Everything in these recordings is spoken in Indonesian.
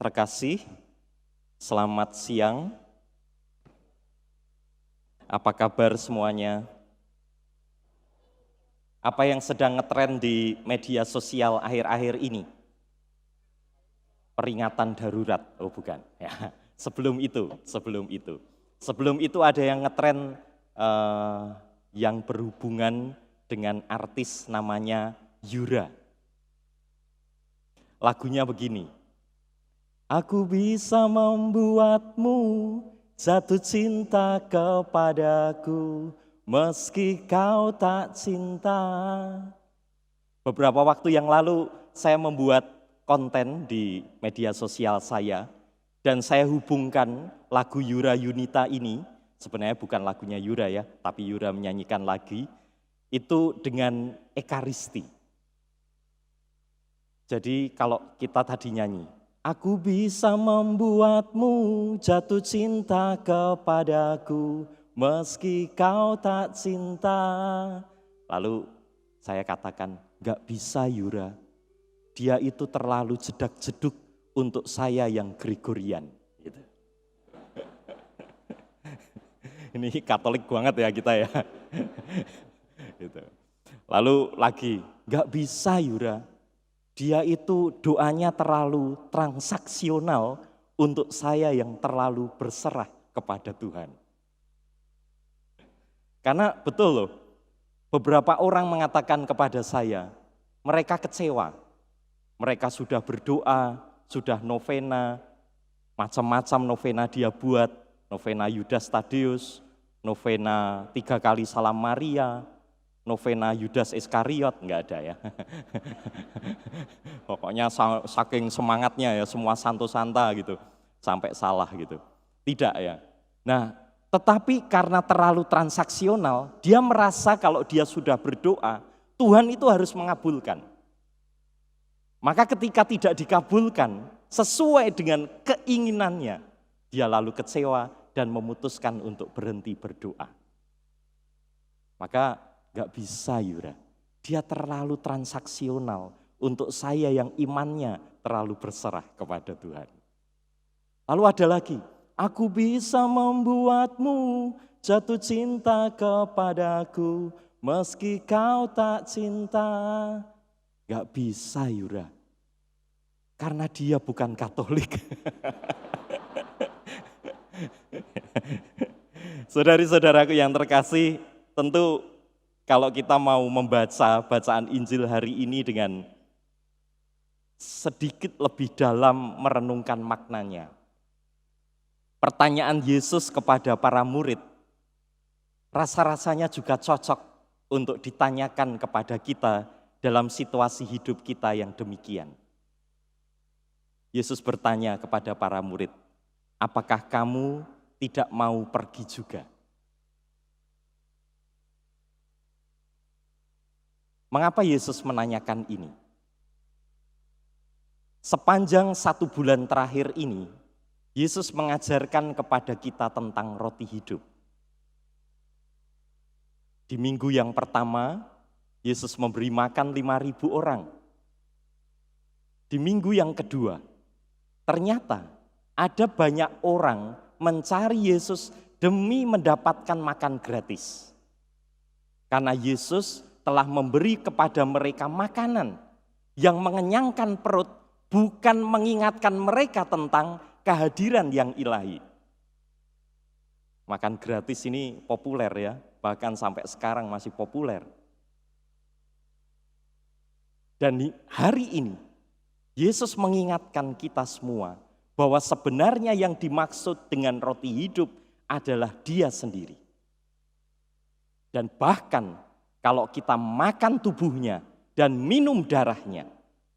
terkasih, selamat siang. Apa kabar semuanya? Apa yang sedang ngetren di media sosial akhir-akhir ini? Peringatan darurat, oh bukan. Ya, sebelum itu ada yang ngetren yang berhubungan dengan artis namanya Yura. Lagunya begini. Aku bisa membuatmu jatuh cinta kepadaku meski kau tak cinta. Beberapa waktu yang lalu saya membuat konten di media sosial saya dan saya hubungkan lagu Yura Yunita ini, sebenarnya bukan lagunya Yura ya, tapi Yura menyanyikan lagi, itu dengan Ekaristi. Jadi kalau kita tadi nyanyi, aku bisa membuatmu jatuh cinta kepadaku meski kau tak cinta. Lalu saya katakan, gak bisa Yura, dia itu terlalu jedak-jeduk untuk saya yang Gregorian. Gitu. Ini Katolik banget ya kita ya. Gitu. Lalu lagi, gak bisa Yura, dia itu doanya terlalu transaksional untuk saya yang terlalu berserah kepada Tuhan. Karena betul loh, beberapa orang mengatakan kepada saya, mereka kecewa. Mereka sudah berdoa, sudah novena, macam-macam novena dia buat, novena Yudas Tadeus, novena 3 kali Salam Maria, novena Yudas Iskariot, enggak ada ya. Pokoknya saking semangatnya ya semua santo-santa gitu, sampai salah gitu. Tidak ya. Nah, tetapi karena terlalu transaksional, dia merasa kalau dia sudah berdoa, Tuhan itu harus mengabulkan. Maka ketika tidak dikabulkan sesuai dengan keinginannya, dia lalu kecewa dan memutuskan untuk berhenti berdoa. Maka gak bisa Yura, dia terlalu transaksional untuk saya yang imannya terlalu berserah kepada Tuhan. Lalu ada lagi, aku bisa membuatmu jatuh cinta kepadaku meski kau tak cinta. Gak bisa Yura, karena dia bukan Katolik. Saudari-saudaraku yang terkasih, tentu kalau kita mau membaca bacaan Injil hari ini dengan sedikit lebih dalam merenungkan maknanya. Pertanyaan Yesus kepada para murid, rasa-rasanya juga cocok untuk ditanyakan kepada kita dalam situasi hidup kita yang demikian. Yesus bertanya kepada para murid, apakah kamu tidak mau pergi juga? Mengapa Yesus menanyakan ini? Sepanjang 1 bulan terakhir ini, Yesus mengajarkan kepada kita tentang roti hidup. Di minggu yang pertama, Yesus memberi makan 5.000 orang. Di minggu yang kedua, ternyata ada banyak orang mencari Yesus demi mendapatkan makan gratis. Karena Yesus telah memberi kepada mereka makanan yang mengenyangkan perut, bukan mengingatkan mereka tentang kehadiran yang ilahi. Makan gratis ini populer ya, bahkan sampai sekarang masih populer. Dan hari ini, Yesus mengingatkan kita semua bahwa sebenarnya yang dimaksud dengan roti hidup adalah Dia sendiri. Dan bahkan kalau kita makan tubuhnya dan minum darahnya,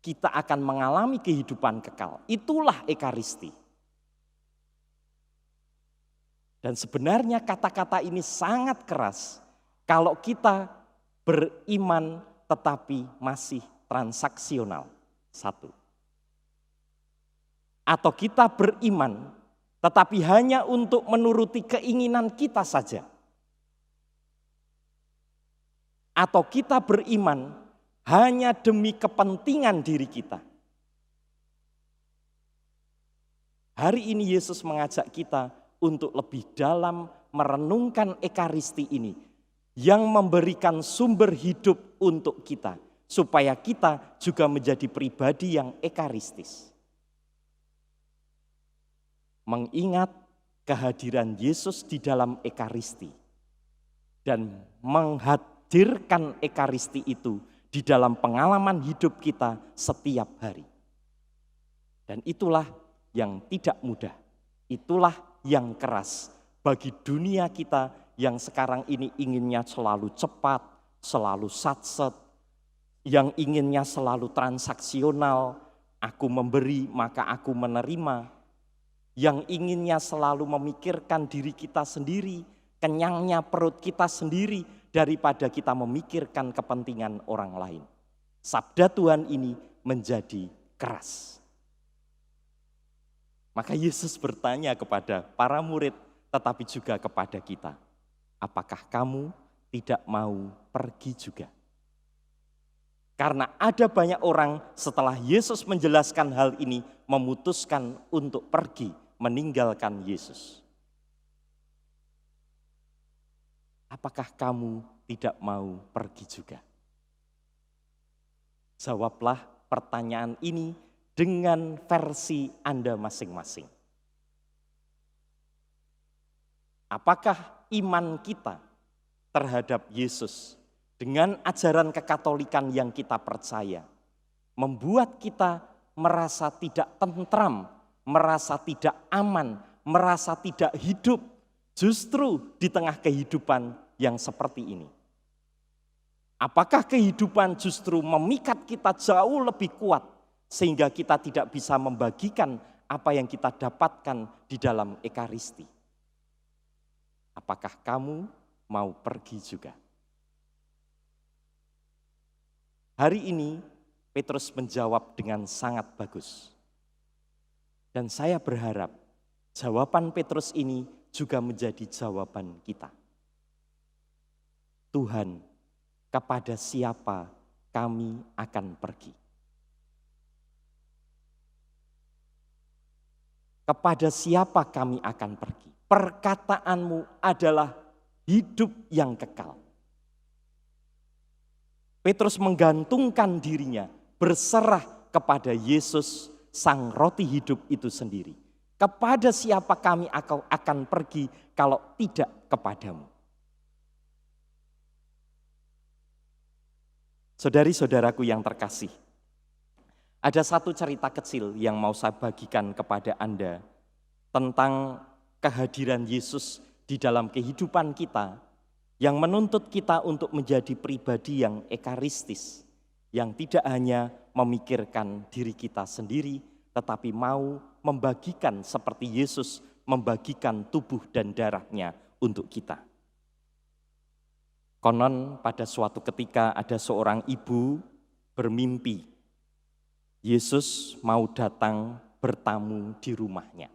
kita akan mengalami kehidupan kekal. Itulah Ekaristi. Dan sebenarnya kata-kata ini sangat keras kalau kita beriman tetapi masih transaksional. Satu. Atau kita beriman tetapi hanya untuk menuruti keinginan kita saja. Atau kita beriman hanya demi kepentingan diri kita. Hari ini Yesus mengajak kita untuk lebih dalam merenungkan Ekaristi ini yang memberikan sumber hidup untuk kita, supaya kita juga menjadi pribadi yang ekaristis. Mengingat kehadiran Yesus di dalam Ekaristi dan menghadirkan Ekaristi itu di dalam pengalaman hidup kita setiap hari. Dan itulah yang tidak mudah, itulah yang keras bagi dunia kita yang sekarang ini inginnya selalu cepat, selalu satset, yang inginnya selalu transaksional, aku memberi maka aku menerima, yang inginnya selalu memikirkan diri kita sendiri, kenyangnya perut kita sendiri daripada kita memikirkan kepentingan orang lain. Sabda Tuhan ini menjadi keras. Maka Yesus bertanya kepada para murid, tetapi juga kepada kita, apakah kamu tidak mau pergi juga? Karena ada banyak orang setelah Yesus menjelaskan hal ini, memutuskan untuk pergi, meninggalkan Yesus. Apakah kamu tidak mau pergi juga? Jawablah pertanyaan ini dengan versi Anda masing-masing. Apakah iman kita terhadap Yesus dengan ajaran kekatolikan yang kita percaya membuat kita merasa tidak tentram, merasa tidak aman, merasa tidak hidup justru di tengah kehidupan yang seperti ini? Apakah kehidupan justru memikat kita jauh lebih kuat sehingga kita tidak bisa membagikan apa yang kita dapatkan di dalam Ekaristi? Apakah kamu mau pergi juga? Hari ini Petrus menjawab dengan sangat bagus. Dan saya berharap jawaban Petrus ini juga menjadi jawaban kita. Tuhan, kepada siapa kami akan pergi? Kepada siapa kami akan pergi? Perkataanmu adalah hidup yang kekal. Petrus menggantungkan dirinya, berserah kepada Yesus, sang roti hidup itu sendiri. Kepada siapa kami akan pergi kalau tidak kepadamu? Saudari-saudaraku yang terkasih, ada satu cerita kecil yang mau saya bagikan kepada Anda tentang kehadiran Yesus di dalam kehidupan kita yang menuntut kita untuk menjadi pribadi yang ekaristis, yang tidak hanya memikirkan diri kita sendiri, tetapi mau membagikan seperti Yesus membagikan tubuh dan darahnya untuk kita. Konon pada suatu ketika ada seorang ibu bermimpi Yesus mau datang bertamu di rumahnya.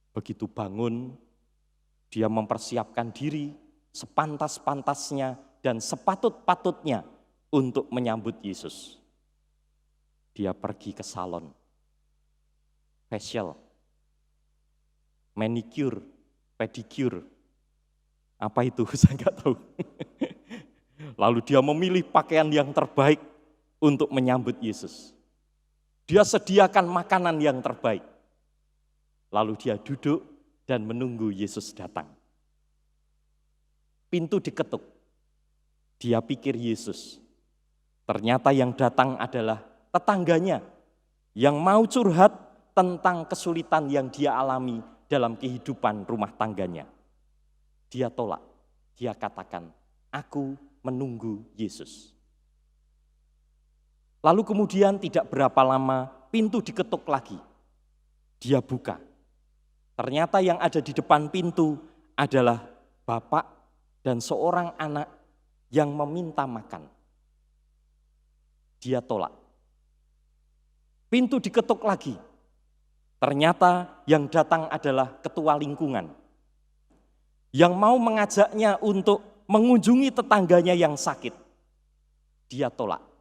Begitu bangun, dia mempersiapkan diri sepantas-pantasnya dan sepatut-patutnya untuk menyambut Yesus. Dia pergi ke salon, facial, manicure, pedicure. Apa itu? Saya nggak tahu. Lalu dia memilih pakaian yang terbaik untuk menyambut Yesus. Dia sediakan makanan yang terbaik. Lalu dia duduk dan menunggu Yesus datang. Pintu diketuk. Dia pikir Yesus. Ternyata yang datang adalah tetangganya yang mau curhat tentang kesulitan yang dia alami dalam kehidupan rumah tangganya. Dia tolak. Dia katakan, aku menunggu Yesus. Lalu kemudian tidak berapa lama pintu diketuk lagi. Dia buka. Ternyata yang ada di depan pintu adalah bapak dan seorang anak yang meminta makan. Dia tolak. Pintu diketuk lagi. Ternyata yang datang adalah ketua lingkungan yang mau mengajaknya untuk mengunjungi tetangganya yang sakit. Dia tolak.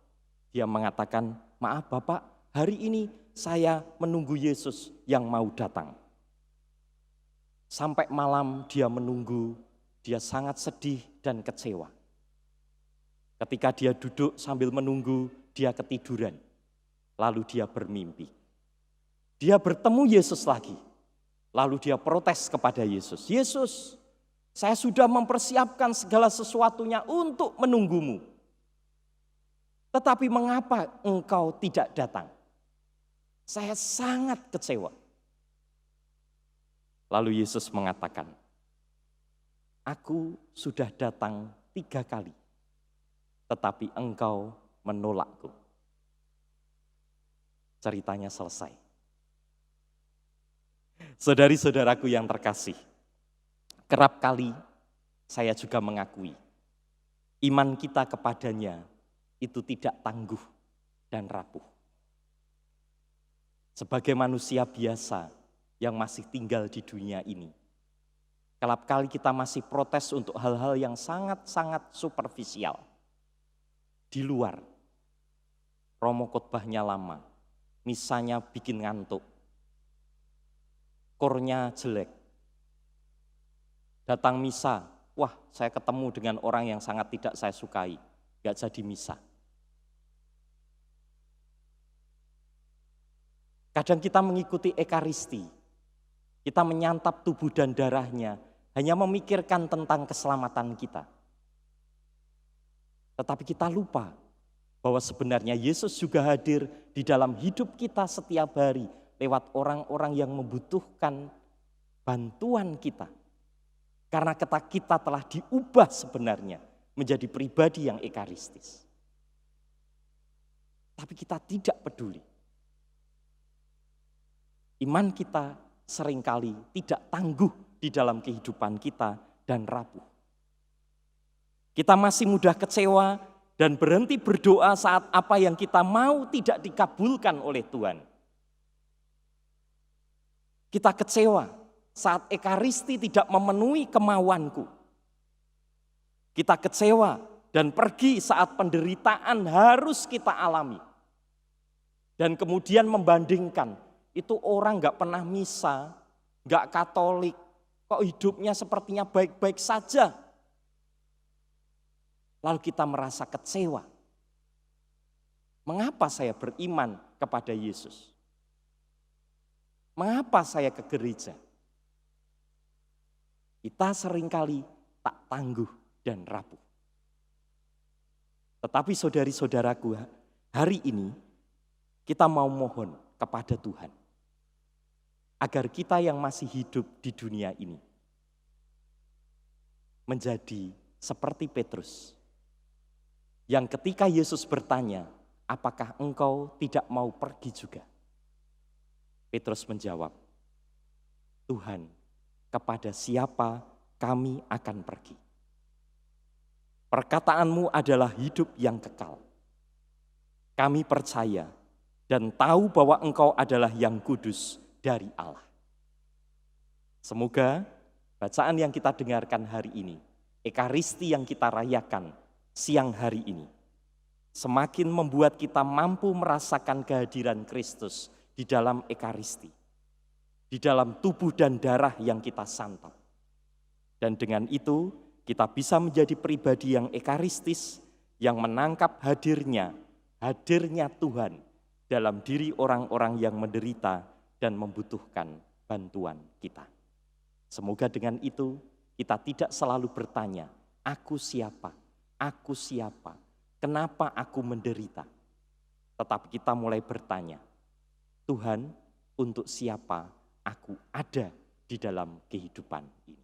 Dia mengatakan, maaf Bapak, hari ini saya menunggu Yesus yang mau datang. Sampai malam dia menunggu, dia sangat sedih dan kecewa. Ketika dia duduk sambil menunggu, dia ketiduran. Lalu dia bermimpi. Dia bertemu Yesus lagi. Lalu dia protes kepada Yesus. Yesus, saya sudah mempersiapkan segala sesuatunya untuk menunggumu. Tetapi mengapa engkau tidak datang? Saya sangat kecewa. Lalu Yesus mengatakan, aku sudah datang 3 kali, tetapi engkau menolakku. Ceritanya selesai. Saudari-saudaraku yang terkasih, kerap kali saya juga mengakui, iman kita kepadanya itu tidak tangguh dan rapuh. Sebagai manusia biasa yang masih tinggal di dunia ini, kerap kali kita masih protes untuk hal-hal yang sangat-sangat superficial. Di luar, romo khotbahnya lama, misanya bikin ngantuk, kornya jelek, datang misa, wah saya ketemu dengan orang yang sangat tidak saya sukai, gak jadi misa. Kadang kita mengikuti ekaristi, kita menyantap tubuh dan darahnya, hanya memikirkan tentang keselamatan kita. Tetapi kita lupa bahwa sebenarnya Yesus juga hadir di dalam hidup kita setiap hari lewat orang-orang yang membutuhkan bantuan kita. Karena kita telah diubah sebenarnya menjadi pribadi yang ekaristis. Tapi kita tidak peduli. Iman kita seringkali tidak tangguh di dalam kehidupan kita dan rapuh. Kita masih mudah kecewa dan berhenti berdoa saat apa yang kita mau tidak dikabulkan oleh Tuhan. Kita kecewa saat ekaristi tidak memenuhi kemauanku. Kita kecewa dan pergi saat penderitaan harus kita alami. Dan kemudian membandingkan, itu orang gak pernah misa, gak Katolik, kok hidupnya sepertinya baik-baik saja. Lalu kita merasa kecewa. Mengapa saya beriman kepada Yesus? Mengapa saya ke gereja? Kita seringkali tak tangguh dan rapuh. Tetapi saudari-saudaraku, hari ini kita mau mohon kepada Tuhan, agar kita yang masih hidup di dunia ini menjadi seperti Petrus, yang ketika Yesus bertanya, apakah engkau tidak mau pergi juga? Petrus menjawab, Tuhan, kepada siapa kami akan pergi? Perkataanmu adalah hidup yang kekal. Kami percaya dan tahu bahwa engkau adalah yang kudus dari Allah. Semoga bacaan yang kita dengarkan hari ini, ekaristi yang kita rayakan siang hari ini, semakin membuat kita mampu merasakan kehadiran Kristus di dalam ekaristi, di dalam tubuh dan darah yang kita santap. Dan dengan itu kita bisa menjadi pribadi yang ekaristis, yang menangkap hadirnya Tuhan dalam diri orang-orang yang menderita dan membutuhkan bantuan kita. Semoga dengan itu kita tidak selalu bertanya, aku siapa? Aku siapa? Kenapa aku menderita? Tetapi kita mulai bertanya, Tuhan, untuk siapa aku ada di dalam kehidupan ini?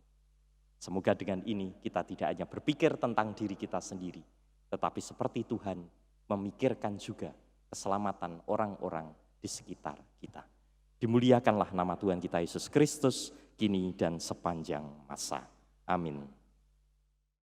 Semoga dengan ini kita tidak hanya berpikir tentang diri kita sendiri, tetapi seperti Tuhan memikirkan juga keselamatan orang-orang di sekitar kita. Dimuliakanlah nama Tuhan kita Yesus Kristus, kini dan sepanjang masa. Amin.